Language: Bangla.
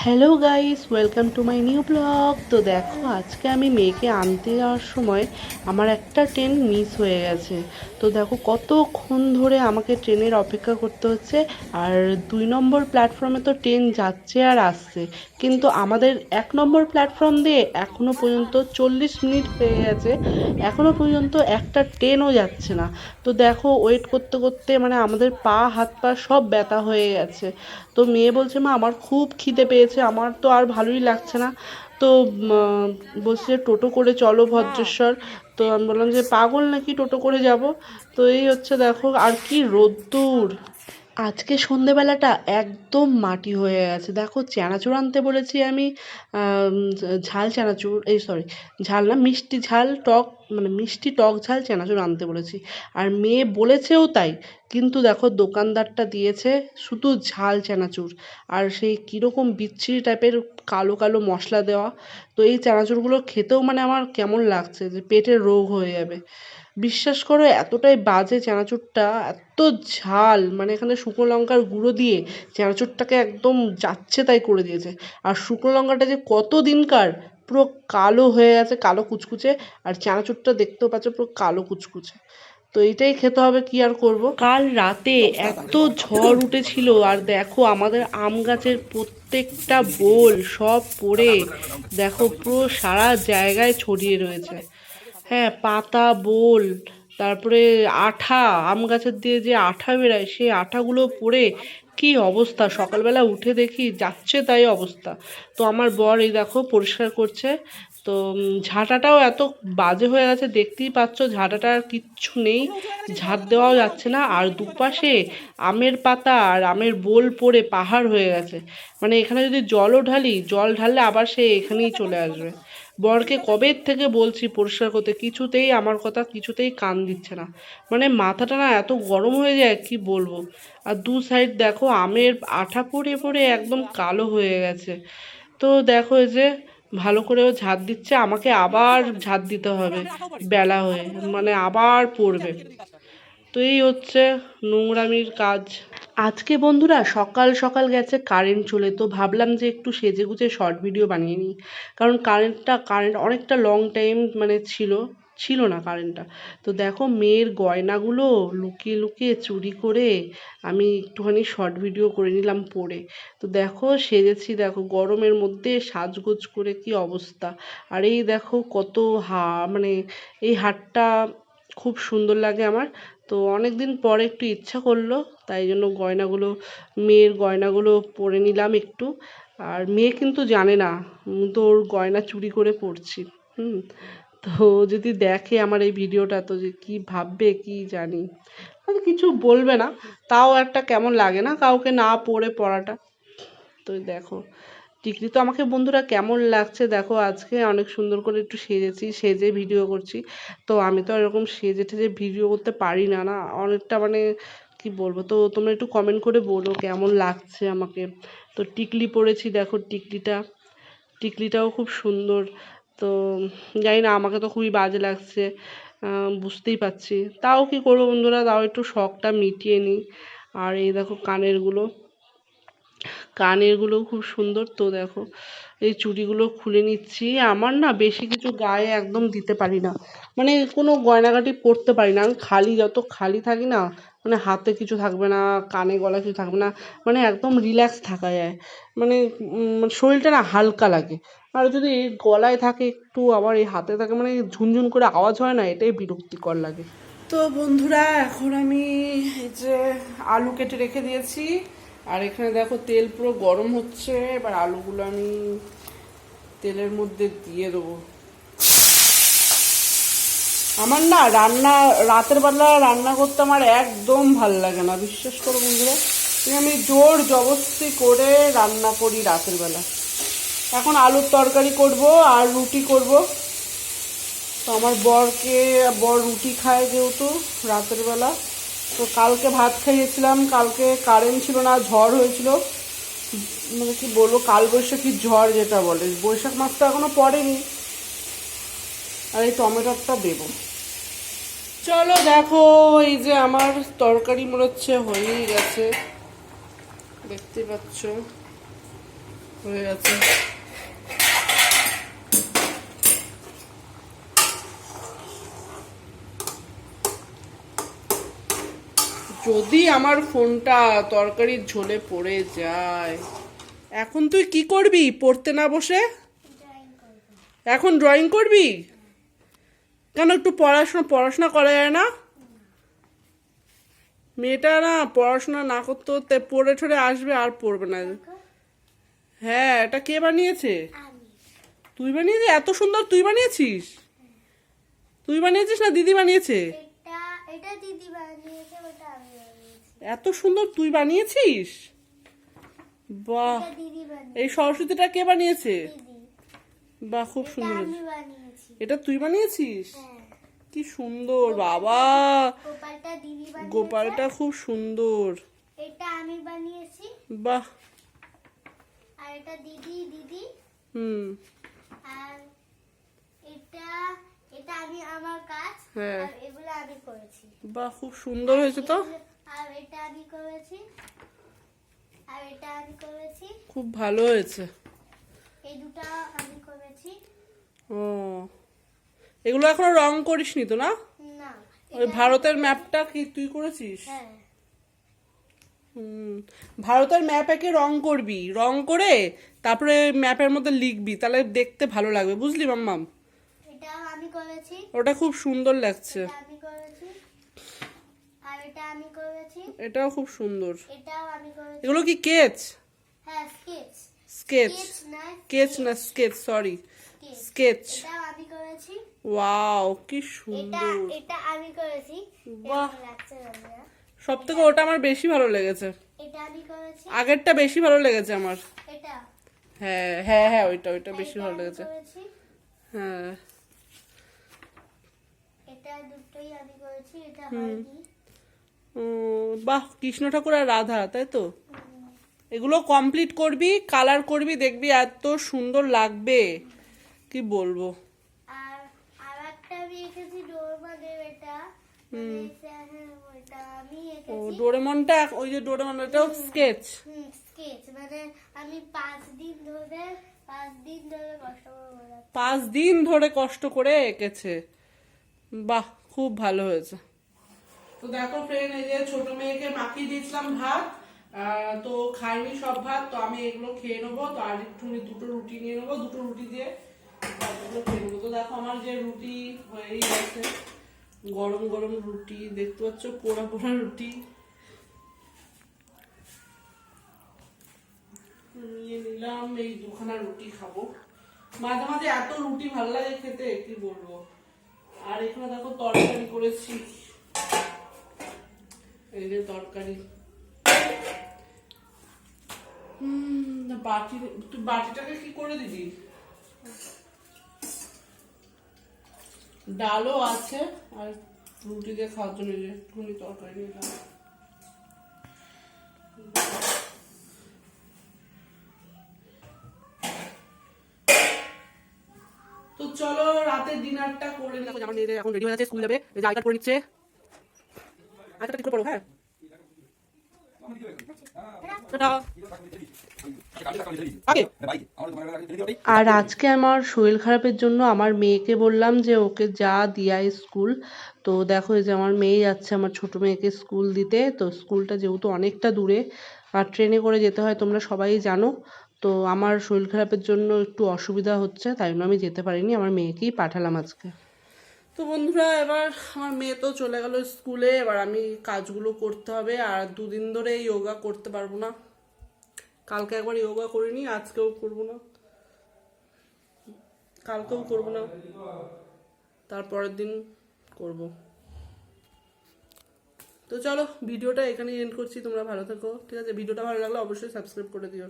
Hello guys, welcome to my new blog. তো দেখো, আজকে আমি মেয়েকে আনতে যাওয়ার সময় আমার একটা ট্রেন মিস হয়ে গেছে। তো দেখো কতক্ষণ ধরে আমাকে ট্রেনের অপেক্ষা করতে হচ্ছে। আর 2 নম্বর প্ল্যাটফর্মে তো ট্রেন যাচ্ছে আর আসছে, কিন্তু আমাদের 1 নম্বর প্ল্যাটফর্ম দিয়ে এখনো পর্যন্ত 40 মিনিট হয়ে গেছে, এখনো পর্যন্ত একটা ট্রেনও যাচ্ছে না। তো দেখো, ওয়েট করতে করতে মানে আমাদের পা হাত পা সব ব্যথা হয়ে গেছে। তো মেয়ে বলছে, মা আমার খুব খিদে পেয়েছে, আমার তো আর ভালোই লাগছে না। তো বলছে যে টোটো করে চলো ভদ্রেশ্বর। তো আমি বললাম যে পাগল নাকি টোটো করে যাব। তো এই হচ্ছে, দেখো আর কি রোদ্দুর। আজকে সন্ধেবেলাটা একদম মাটি হয়ে গেছে। দেখো, চানাচুর আনতে বলেছি আমি, ঝাল চানাচুর, এই সরি, ঝাল না, মিষ্টি ঝাল টক, মানে মিষ্টি টক ঝাল চানাচুর আনতে বলেছি। আর মেয়ে বলেছেও তাই, কিন্তু দেখো দোকানদারটা দিয়েছে শুধু ঝাল চানাচুর। আর সেই কীরকম বিচ্ছিরি টাইপের কালো কালো মশলা দেওয়া। তো এই চানাচুরগুলো খেতেও মানে আমার কেমন লাগছে, যে পেটের রোগ হয়ে যাবে। বিশ্বাস করো, এতটাই বাজে চানাচুরটা, এত ঝাল, মানে এখানে শুকনো লঙ্কার গুঁড়ো দিয়ে চানাচুরটাকে একদম যাচ্ছে তাই করে দিয়েছে। আর শুকনো লঙ্কাটা যে কত দিনকার, পুরো কালো হয়ে গেছে, কালো কুচকুচে। আর চানাচুরটা দেখতেও পাচ্ছ পুরো কালো কুচকুচে। তো এইটাই খেতে হবে, কি আর করব। কাল রাতে এত ঝড় উঠেছিল, আর দেখো আমাদের আম গাছের প্রত্যেকটা বোল সব পড়ে দেখো পুরো সারা জায়গায় ছড়িয়ে রয়েছে। হ্যাঁ, পাতা, বোল, তারপরে আঠা, আম গাছের দিয়ে যে আঠা বেরায় সেই আঠাগুলো পড়ে কি অবস্থা। সকালবেলা উঠে দেখি যাচ্ছে তাই অবস্থা। তো আমার বর এই দেখো পরিষ্কার করছে। তো ঝাঁটাটাও এত বাজে হয়ে গেছে, দেখতেই পাচ্ছ ঝাঁটাটা আর কিচ্ছু নেই, ঝাঁট দেওয়াও যাচ্ছে না। আর দুপাশে আমের পাতা আর আমের বোল পড়ে পাহাড় হয়ে গেছে। মানে এখানে যদি জলও ঢালি, জল ঢাললে আবার সে এখানেই চলে আসবে। বরকে কবে থেকে বলছি পরিষ্কার করতে, কিছুতেই আমার কথা কিছুতেই কান দিচ্ছে না। মানে মাথাটা না এত গরম হয়ে যায়, কি বলবো। আর দু সাইড দেখো আমের আঠা পড়ে পড়ে একদম কালো হয়ে গেছে। তো দেখো এই যে ভালো করেও ঝাঁট দিচ্ছে, আমাকে আবার ঝাঁট দিতে হবে বেলা হয়ে, মানে আবার পড়বে। তো এই হচ্ছে নোংরামির কাজ। আজকে বন্ধুরা সকাল সকাল গেছে কারেন্ট চলে, তো ভাবলাম যে একটু সেজেগুজে শর্ট ভিডিও বানিয়ে নিই। কারণ কারেন্ট অনেকটা লং টাইম মানে ছিল না কারেন্টটা। তো দেখো মেয়ের গয়নাগুলো লুকিয়ে লুকিয়ে চুরি করে আমি একটুখানি শর্ট ভিডিও করে নিলাম পরে। তো দেখো সেজেছি, দেখো গরমের মধ্যে সাজগোজ করে কি অবস্থা। আর এই দেখো কত মানে এই হারটা খুব সুন্দর লাগে আমার। তো অনেক দিন পরে একটু ইচ্ছা করলো, তাই জন্য মেয়ের গয়নাগুলো পরে নিলাম একটু। আর মেয়ে কিন্তু জানে না তো ওর গয়না চুরি করে পরছি। হুম। তো যদি দেখে আমার এই ভিডিওটা, তো যে কি ভাববে কি জানি। হয়তো কিছু বলবে না, তাও একটা কেমন লাগে না কাউকে না পরাটা। তো দেখো টিকলি তো আমাকে বন্ধুরা কেমন লাগছে দেখো, আজকে অনেক সুন্দর করে একটু সেজেছি, সেজে ভিডিও করছি। তো আমি তো এরকম সেজে টেজে ভিডিও করতে পারি না, না অনেকটা মানে কি বলবো। তো তোমরা একটু কমেন্ট করে বলো কেমন লাগছে আমাকে। তো টিকলি পরেছি, দেখো টিকলিটাও খুব সুন্দর। তো জানি না, আমাকে তো খুবই বাজে লাগছে, বুঝতেই পারছি। তাও কি করবো বন্ধুরা, তাও একটু শখটা মিটিয়ে নিই। আর এই দেখো কানেরগুলোও খুব সুন্দর। তো দেখো এই চুড়িগুলো খুলে নিচ্ছি। আমার না বেশি কিছু গায়ে একদম দিতে পারি না, মানে কোনো গয়নাগাটি পরতে পারি না আমি। যত খালি থাকি না, মানে হাতে কিছু থাকবে না, কানে গলায় কিছু থাকবে না, মানে একদম রিল্যাক্স থাকা যায়। মানে শরীরটা না হালকা লাগে। আর যদি এই গলায় থাকে একটু, আবার এই হাতে থাকে, মানে ঝুনঝুন করে আওয়াজ হয় না, এটাই বিরক্তিকর লাগে। তো বন্ধুরা এখন আমি এই যে আলু কেটে রেখে দিয়েছি। আর এখানে দেখো তেল পুরো গরম হচ্ছে, এবার আলুগুলো আমি তেলের মধ্যে দিয়ে দেবো। আমার না রাতের বেলা রান্না করতে আমার একদম ভাল লাগে না, বিশ্বাস করো বন্ধুরা। আমি জোর জবরদস্তি করে রান্না করি রাতের বেলা। এখন আলুর তরকারি করব আর রুটি করব। তো আমার বর রুটি খায় যেহেতু রাতের বেলা। তো কালকে ভাত খাইয়েছিলাম, কালকে কারেন্ট ছিল না, ঝড় হয়েছিল। মানে কি বলবো, কালবৈশাখীর ঝড় যেটা বলে, বৈশাখ মাস তো এখনো পড়েনি। আর এই টমেটোটা দেবো। চলো দেখো, এই যে আমার তরকারি মনে হচ্ছে হয়েই গেছে, দেখতে পাচ্ছ। হয়ে গেছে। যদি আমার ফোনটা তরকারির ঝোলে পড়ে যায়। এখন তুই কি করবি পড়তে না বসে? এখন ড্রয়িং করবি? কেন একটু পড়াশোনা করা যায় না? মেয়েটা না পড়াশোনা না করতে করতে পড়ে ঠরে আসবে আর পড়বে না। হ্যাঁ, এটা কে বানিয়েছে? তুই বানিয়েছিস? এত সুন্দর তুই বানিয়েছিস? তুই বানিয়েছিস না দিদি বানিয়েছে? এত সুন্দর তুই বানিয়েছিস? বাহ, এই সরস্বতীটা কে বানিয়েছে? বাহ, খুব সুন্দর। এটা তুই বানিয়েছিস? কি সুন্দর বাবা, গোপালটা খুব সুন্দর। এটা আমি বানিয়েছি। বাহ। আর এটা দিদি। আর এটা আমি আমার কাজ। হ্যাঁ, আর এগুলো আমি করেছি। বাহ, খুব সুন্দর হয়েছে তো। আর এটা আমি করেছি। আর এটা আমি করেছি। খুব ভালো হয়েছে। এই দুটো আমি করেছি। ও, এগুলো এখনো রং করিসনি তো? না, না। ওই ভারতের ম্যাপটা কি তুই করেছিস? হ্যাঁ। ভারতের ম্যাপ একে রং করবি, রং করে তারপরে ম্যাপের মধ্যে লিখবি, তাহলে দেখতে ভালো লাগবে, বুঝলি মাম্মাম? এটাও আমি করেছি। ওটা খুব সুন্দর লাগছে। এটা আমি করেছি। আর এটা আমি করেছি। এটাও খুব সুন্দর। এটাও আমি করেছি। এগুলো কি কেচ? হ্যাঁ, স্কেচ। স্কেচ। কেচ না, স্কেচ, সরি, স্কেচ। এটাও আমি করেছি। ওয়াও, কি এটা সুন্দর। এটা আমি করেছি। বাহ, কেমন লাগছে বন্ধুরা? সব থেকে ওটা আমার বেশি ভালো লেগেছে। এটা আমি করেছি। আগেরটা বেশি ভালো লেগেছে আমার। এটা। হ্যাঁ হ্যাঁ হ্যাঁ, ওইটা বেশি ভালো লেগেছে। হ্যাঁ, এটা দুটোই আমি করেছি। এটা হয়নি। বাহ, কৃষ্ণ ঠাকুর আর রাধা, তাই তো? এগুলো কমপ্লিট করবি, কালার করবি, দেখবি এত সুন্দর লাগবে কি বলবো। আর আরেকটা আমি এঁকেছি ডোরেমনের। এটা ওটা আমি ও, এঁকেছি। ডোরেমনটা, ওই যে ডোরেমন, এটাও স্কেচ। স্কেচ মানে আমি 5 দিন ধরে কষ্ট করে 5 দিন ধরে কষ্ট করে এঁকেছে। বাহ, খুব ভালো হয়েছে। তো দেখো ফ্রেন্ড, এই যে ছোট মেয়েকে মাখিয়ে দিয়েছিলাম ভাত, তো খাইনি সব ভাত, তো আমি এগুলো খেয়ে নেবো। তো আর একটু দুটো রুটি নিয়ে নেবো, দুটো রুটি দিয়ে এগুলো খেয়ে নেবো। তো দেখো আমার যে রুটি হয়েই গেছে, গরম গরম রুটি, দেখতে পাচ্ছ, পোড়া পোড়া রুটি নিয়ে নিলাম। এই দুখানা রুটি খাবো। মাঝে মাঝে এত রুটি ভালো লাগে খেতে, কি বলবো। আর এখানে দেখো তরকারি করেছি, এই যে তরকারি। তুই বাটিটাকে কি করে দিবি? ডালও আছে, আর রুটি দিয়ে খাওয়ার জন্য একটুখানি তরকারি নিলাম। তো চলো রাতের ডিনারটা করে নিলাম। আমার মেয়েদের এখন রেডি হয়ে যাচ্ছে, স্কুল যাবে। এই যে আইটা করে নিচ্ছে, আইটা ঠিক করে পড়ো। হ্যাঁ, আর আজকে আমার শরীর খারাপের জন্য আমার মেয়েকে বললাম যে ওকে যা দিয়াই স্কুল। তো দেখো, এই যে আমার মেয়ে যাচ্ছে আমার ছোট মেয়েকে স্কুল দিতে। তো স্কুলটা যেহেতু অনেকটা দূরে আর ট্রেনে করে যেতে হয়, তোমরা সবাই জানো। তো আমার শরীর খারাপের জন্য একটু অসুবিধা হচ্ছে, তাই জন্য আমি যেতে পারিনি, আমার মেয়েকেই পাঠালাম আজকে। তো বন্ধুরা, এবার আমার মেয়ে তো চলে গেল স্কুলে, এবার আমি কাজগুলো করতে হবে। আর 2 দিন ধরে যোগা করতে পারবো না। কালকে একবার যোগা করিনি, আজকেও করবো না, কালকেও করবো না, তারপরের দিন করব। তো চলো ভিডিওটা এখানেই এন্ড করছি। তোমরা ভালো থেকো, ঠিক আছে? ভিডিওটা ভালো লাগলে অবশ্যই সাবস্ক্রাইব করে দিও।